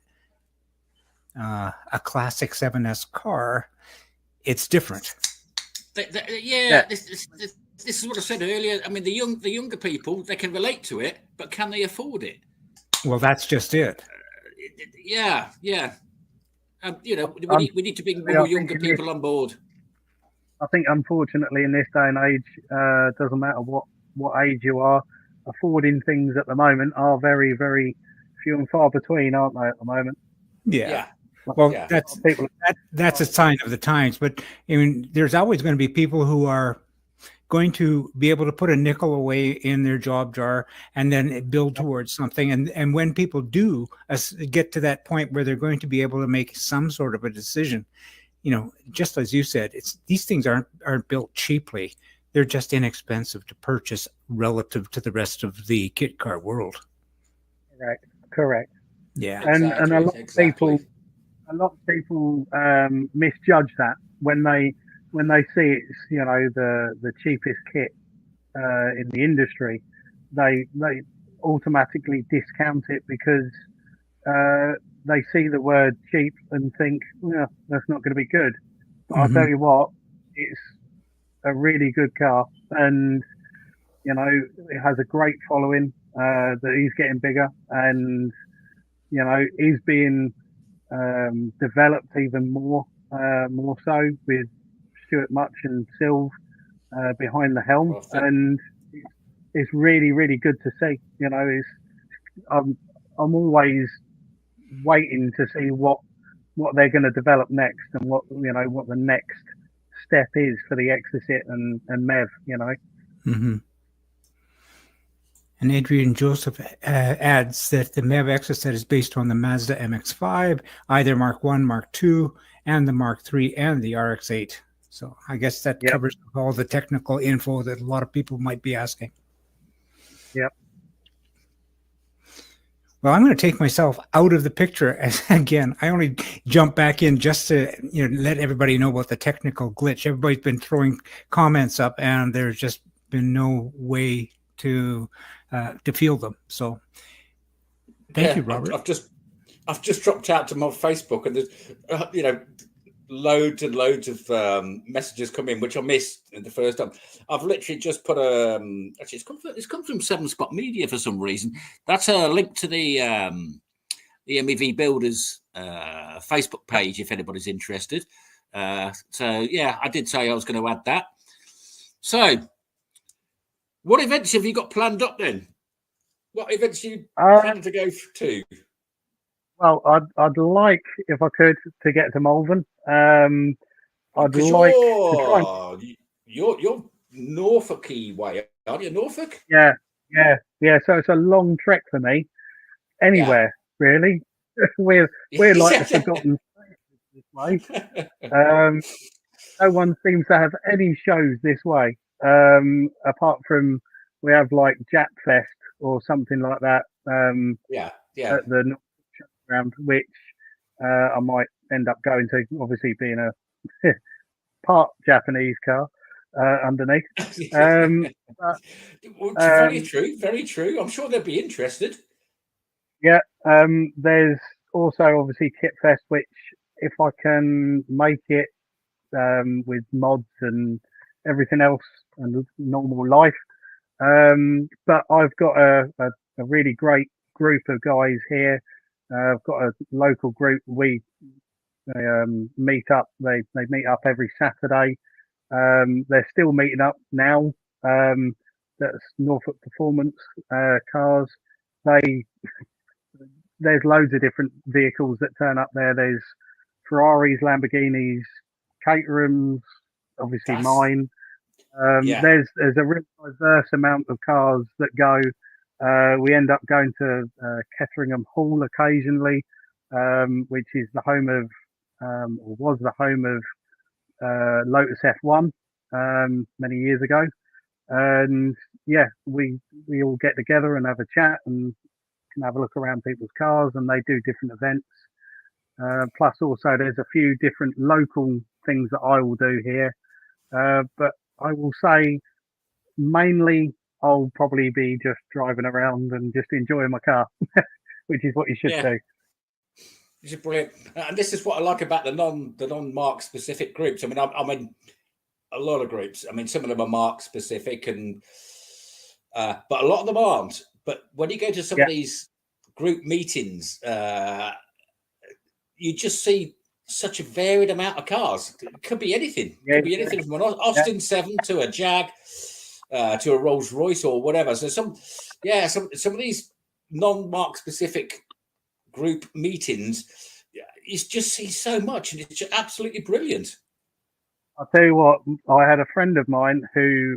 a classic 7S car, it's different. This is what I said earlier. I mean, the younger people, they can relate to it, but can they afford it? Well, that's just it. Yeah. We need to bring more younger people on board. I think, unfortunately, in this day and age, doesn't matter what age you are, affording things at the moment are very, very few and far between, aren't they, at the moment? Yeah. Well, that's a sign of the times. But I mean, there's always going to be people who are going to be able to put a nickel away in their job jar and then build towards something. And when people do get to that point where they're going to be able to make some sort of a decision, just as you said, these things aren't built cheaply. They're just inexpensive to purchase relative to the rest of the kit car world. Correct. Yeah. And a lot of people misjudge that when they see it's the cheapest kit in the industry. They automatically discount it because they see the word cheap and think, well, that's not going to be good. But I'll tell you what, it's a really good car, and it has a great following, that he's getting bigger, and he's being developed even more so with Stuart Much and Silv behind the helm. And it's really, really good to see. I'm always waiting to see what they're going to develop next, and what the next step is for the Exocet and MEV. And Adrian Joseph adds that the MEV Exocet is based on the Mazda MX-5, either Mark 1, Mark 2, and the Mark 3 and the RX-8. So I guess that covers all the technical info that a lot of people might be asking. Yep. Well, I'm going to take myself out of the picture. Again, I only jump back in just to let everybody know about the technical glitch. Everybody's been throwing comments up, and there's just been no way to field them. So, thank you, Robert. I've just dropped out to my Facebook, and there's loads and loads of messages come in, which I missed the first time. I've literally just put actually it's come from 7 Spot Media for some reason. That's a link to the MEV Builders Facebook page if anybody's interested. So yeah, I did say I was going to add that. So what events have you got planned up then? What events you plan to go to? Well, I'd like, if I could, to get to Malvern. I'd like to try. You're Norfolk way, aren't you? Norfolk? Yeah, yeah. So it's a long trek for me. Yeah. Anywhere really. We're like the forgotten this way. No one seems to have any shows this way. Apart from we have like Jap Fest or something like that. Yeah. At the North Showground, which I might end up going to. Obviously, being a part Japanese car underneath. But, Very true. Very true. I'm sure they'll be interested. yeah. There's also obviously Kit Fest, which if I can make it with mods and everything else and normal life. But I've got a really great group of guys here. I've got a local group. We meet up. They meet up every Saturday. They're still meeting up now. That's Norfolk Performance cars. There's loads of different vehicles that turn up there. There's Ferraris, Lamborghinis, Caterhams, obviously mine. There's a real diverse amount of cars that go. We end up going to Ketteringham Hall occasionally, which is the home of, or was the home of Lotus F1 many years ago. And yeah, we all get together and have a chat and can have a look around people's cars, and they do different events. Plus, also there's a few different local things that I will do here. But I will say mainly I'll probably be just driving around and just enjoying my car, which is what you should do. Which is brilliant, and this is what I like about the non-mark specific groups. I mean, I'm in a lot of groups. I mean, some of them are mark specific, and but a lot of them aren't. But when you go to some of these group meetings, you just see such a varied amount of cars. It could be anything. It could be anything from an Austin 7 to a Jag, to a Rolls Royce or whatever. So some of these non-mark specific group meetings, you just see so much, and it's just absolutely brilliant. I'll tell you what, I had a friend of mine who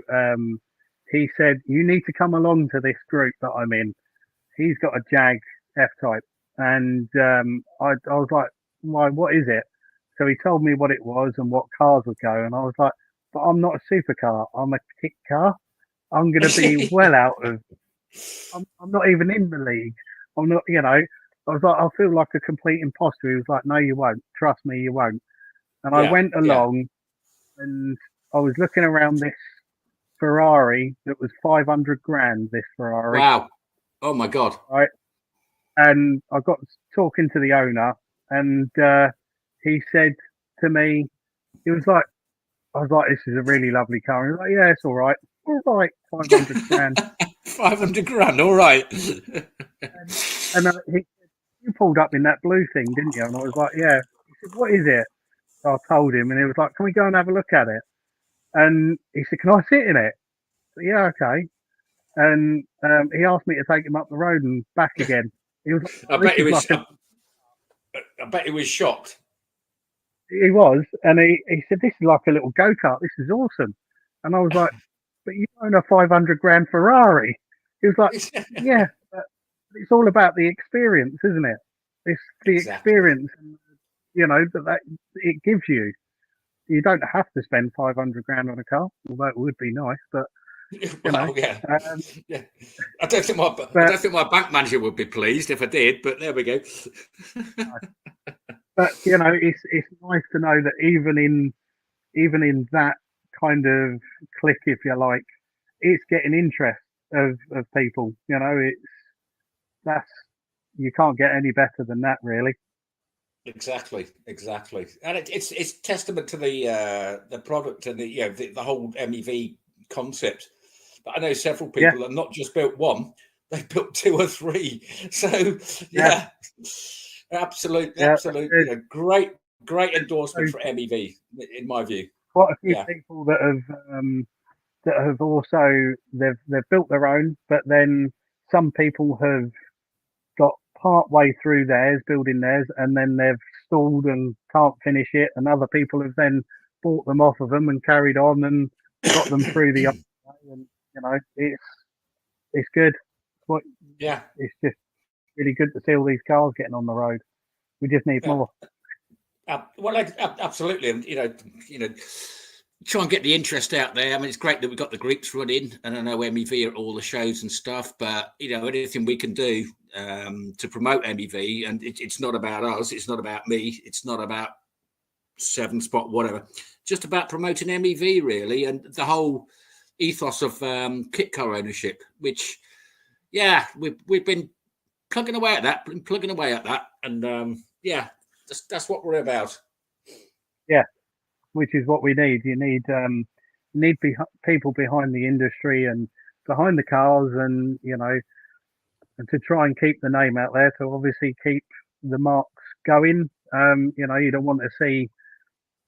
he said, you need to come along to this group that I'm in. He's got a Jag F-Type, and I was like, why, what is it? So he told me what it was and what cars would go, and I was like, but I'm not a supercar, I'm a kit car. I'm going to be well out of, I'm not even in the league. I'm not, you know, I was like, I feel like a complete imposter. He was like, no, you won't. Trust me, you won't. And I went along and I was looking around this Ferrari that was 500 grand, this Ferrari. Wow. Oh my God. Right. And I got talking to the owner, and he said to me, he was like, I was like, this is a really lovely car. He was like, yeah, it's all right. All right, 500 grand. 500 grand, all right. and you pulled up in that blue thing, didn't you? And I was like, yeah. He said, what is it? So I told him, and he was like, can we go and have a look at it? And he said, can I sit in it? I said, yeah, okay. And he asked me to take him up the road and back again. He was like, I bet he was shocked. He was, and he said, this is like a little go-kart. This is awesome. And I was like, but you own a 500 grand Ferrari. He was like, yeah, but it's all about the experience, isn't it? It's the experience, you know, that it gives you. You don't have to spend 500 grand on a car, although it would be nice, but well, yeah. I don't think my bank manager would be pleased if I did, but there we go. But you know, it's nice to know that even in that kind of clique, if you like, it's getting interest of people. You know, you can't get any better than that, really. Exactly, and it's testament to the product and the whole MEV concept. But I know several people have not just built one; they've built 2 or 3. So absolutely, you know, great endorsement for MEV in my view. Quite a few people that have also they've built their own, but then some people have got part way through theirs, building theirs, and then they've stalled and can't finish it, and other people have then bought them off of them and carried on and got them through the other way. And You know, it's good. What Yeah. it's just really good to see all these cars getting on the road. We just need more. Well, absolutely, and try and get the interest out there. I mean, it's great that we've got the groups running, and I know MEV at all the shows and stuff. But anything we can do to promote MEV, and it's not about us, it's not about me, it's not about 7-Spot, whatever. Just about promoting MEV really, and the whole ethos of kit car ownership. Which, we've been plugging away at that, and that's what we're about. Yeah, which is what we need. You need people behind the industry and behind the cars, and and to try and keep the name out there. To obviously keep the marks going. You don't want to see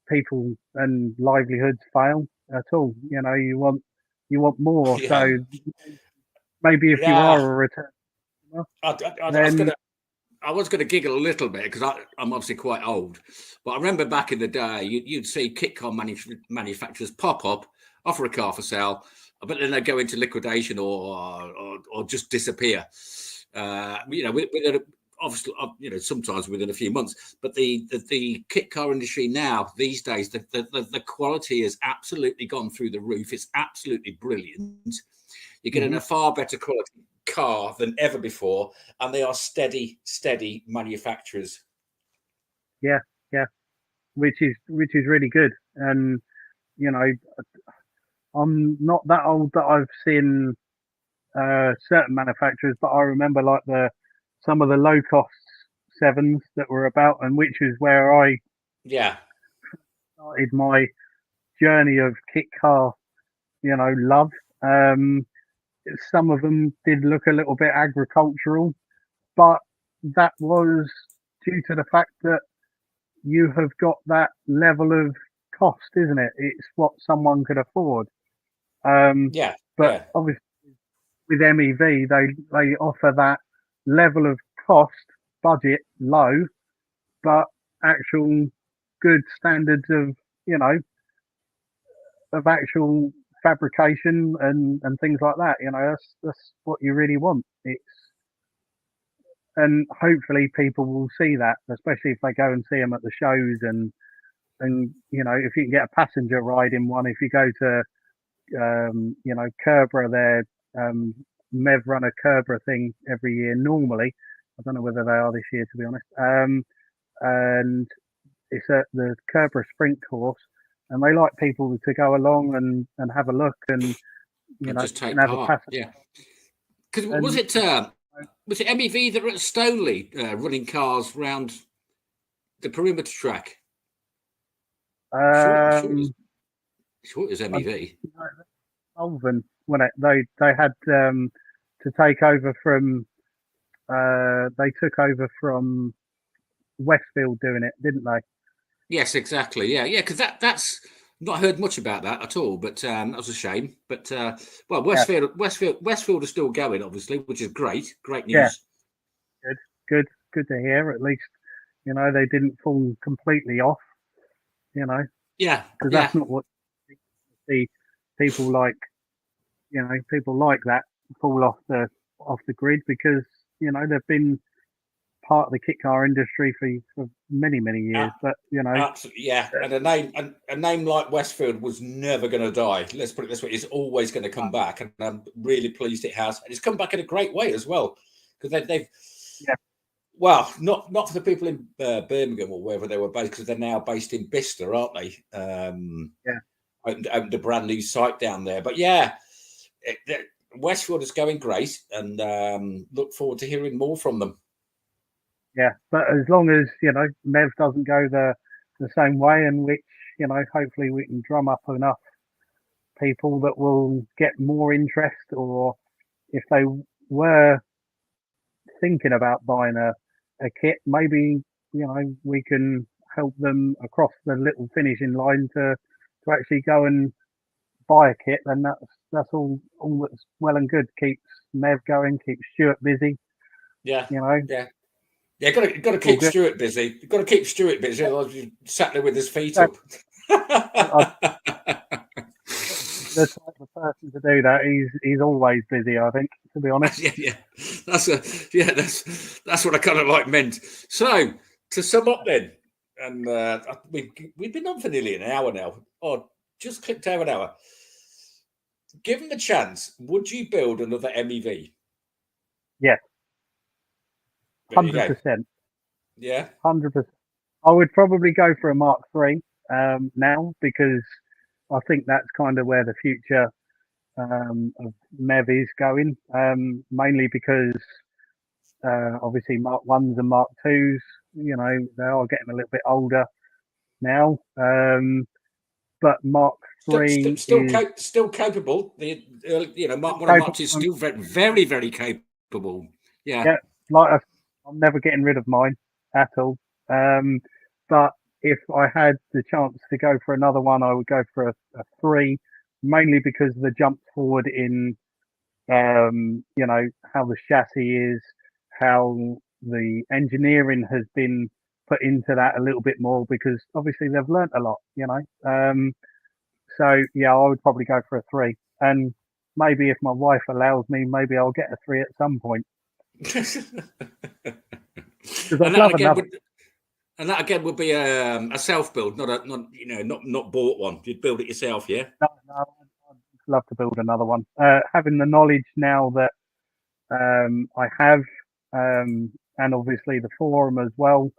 people and livelihoods fail at all. You want more. Yeah. So maybe if you are a return, I was going to giggle a little bit because I'm obviously quite old, but I remember back in the day, you'd see kit car manufacturers pop up, offer a car for sale, but then they go into liquidation or just disappear. Obviously, sometimes within a few months. But the kit car industry now, these days, the quality has absolutely gone through the roof. It's absolutely brilliant. You're getting a far better quality car than ever before, and they are steady manufacturers. Yeah, which is really good. And I'm not that old that I've seen certain manufacturers, but I remember like some of the Locost 7s that were about, and which is where I started my journey of kit car love. Some of them did look a little bit agricultural, but that was due to the fact that you have got that level of cost, isn't it? It's what someone could afford. But obviously with MEV, they offer that level of cost, budget low, but actual good standards of actual fabrication and things like that. That's what you really want. And hopefully people will see that, especially if they go and see them at the shows, and if you can get a passenger ride in one, if you go to Kerbra, their MEV run a Kerbra thing every year normally. I don't know whether they are this year, to be honest. And it's at the Kerbra Sprint course, and they like people to go along and have a look and just take and have part. a passenger. Yeah. Because was it MEV that were at Stoneleigh running cars round the perimeter track? Sure it was MEV. Malvern, when they had to take over from they took over from Westfield doing it, didn't they? Yes, exactly. Yeah, because that's not heard much about that at all. But that was a shame. But Westfield is still going, obviously, which is great. Great news. Yeah. Good to hear. At least they didn't fall completely off. Yeah, because that's not what see people like. People like that fall off the grid, because they've been part of the kit car industry for many years. But absolutely, yeah. And a name like Westfield was never going to die. Let's put it this way: it's always going to come back, and I'm really pleased it has, and it's come back in a great way as well, because they've. Well, not for the people in Birmingham or wherever they were based, because they're now based in Bicester, aren't they? Opened a brand new site down there. But Westfield is going great, and look forward to hearing more from them. Yeah, but as long as MEV doesn't go the same way, and which hopefully we can drum up enough people that will get more interest, or if they were thinking about buying a kit, maybe we can help them across the little finishing line to actually go and buy a kit. Then that's all that's well and good. Keeps MEV going, keeps Stuart busy. Yeah. Got to keep Stuart busy. You've got to keep Stuart busy, otherwise he's sat there with his feet up. the type of person to do that. He's always busy, I think, to be honest. Yeah. That's what I kind of like meant. So to sum up then, and we've been on for nearly an hour now, or just clicked over an hour. Given the chance, would you build another MEV? Yes, There you go. 100%. Yeah. 100%. I would probably go for a Mark III now, because I think that's kind of where the future of MEV is going. Mainly because obviously Mark I's and Mark II's, they are getting a little bit older now. But Mark III Still capable. Mark 1 and Mark capable. 2 is still very, very, very capable. Yeah. Yeah, like I'm never getting rid of mine at all. But if I had the chance to go for another one, I would go for a 3, mainly because of the jump forward in, how the chassis is, how the engineering has been put into that a little bit more, because obviously they've learnt a lot, So yeah, I would probably go for a 3, and maybe if my wife allows me, maybe I'll get a 3 at some point. And that again would be a self build, not bought one. You'd build it yourself, yeah. No, I'd love to build another one. Having the knowledge now that I have, and obviously the forum as well,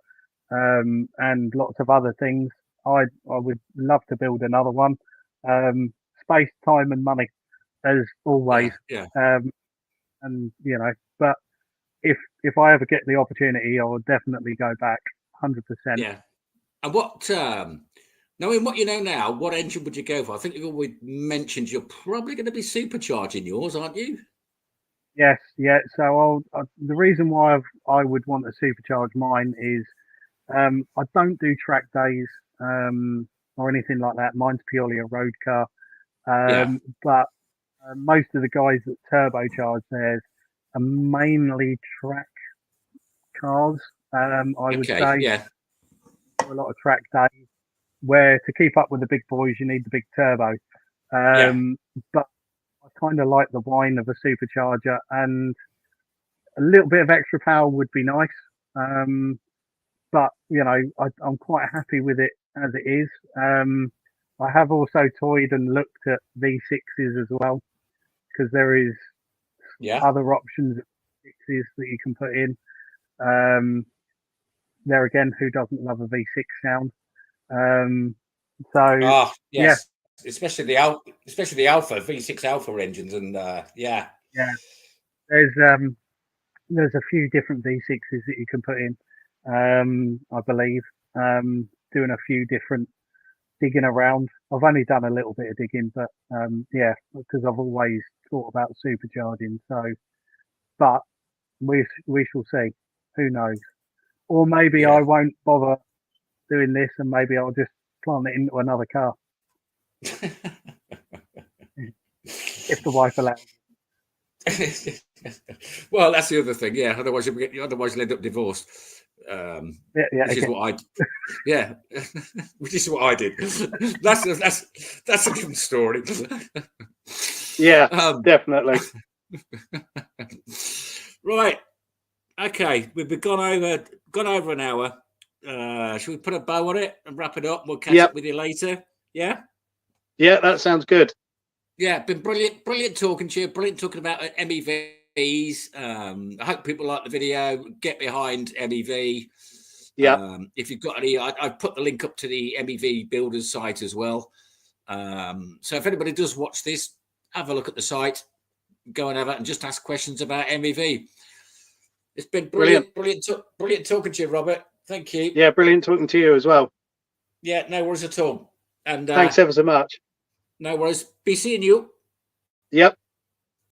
and lots of other things, I would love to build another one. Space, time, and money, as always. Yeah. And but if I ever get the opportunity, I will definitely go back 100%. Yeah. And what, knowing what you know now, what engine would you go for? I think you've always mentioned you're probably going to be supercharging yours, aren't you? Yes, yeah. So the reason why I would want to supercharge mine is I don't do track days or anything like that. Mine's purely a road car. But most of the guys that turbocharge theirs are mainly track cars. I would say a lot of track days, where to keep up with the big boys, you need the big turbo. But I kind of like the whine of a supercharger, and a little bit of extra power would be nice. But I'm quite happy with it as it is. I have also toyed and looked at V6s as well, because there is other options of V6s that you can put in. There again, who doesn't love a V6 sound? Especially the Alpha V6 Alpha engines, and there's a few different V6s that you can put in. I believe doing a few different digging around. I've only done a little bit of digging, but because I've always thought about supercharging. So, but we shall see. Who knows? Or maybe I won't bother doing this, and maybe I'll just plant it into another car. If the wife allows. Well, that's the other thing. Yeah. Otherwise you'll end up divorced. Which is what I did. That's a different story. Yeah, definitely. Right. Okay, we've gone over an hour. Should we put a bow on it and wrap it up? We'll catch up with you later. Yeah. Yeah, that sounds good. Yeah, been brilliant talking to you. Brilliant talking about MEVs. I hope people like the video. Get behind MEV. Yeah. If you've got any, I've put the link up to the MEV builders site as well. So if anybody does watch this, have a look at the site, go and have it, and just ask questions about MEV. It's been brilliant talking to you, Robert. Thank you. Yeah, brilliant talking to you as well. Yeah, no worries at all. And thanks ever so much. No worries. Be seeing you. Yep.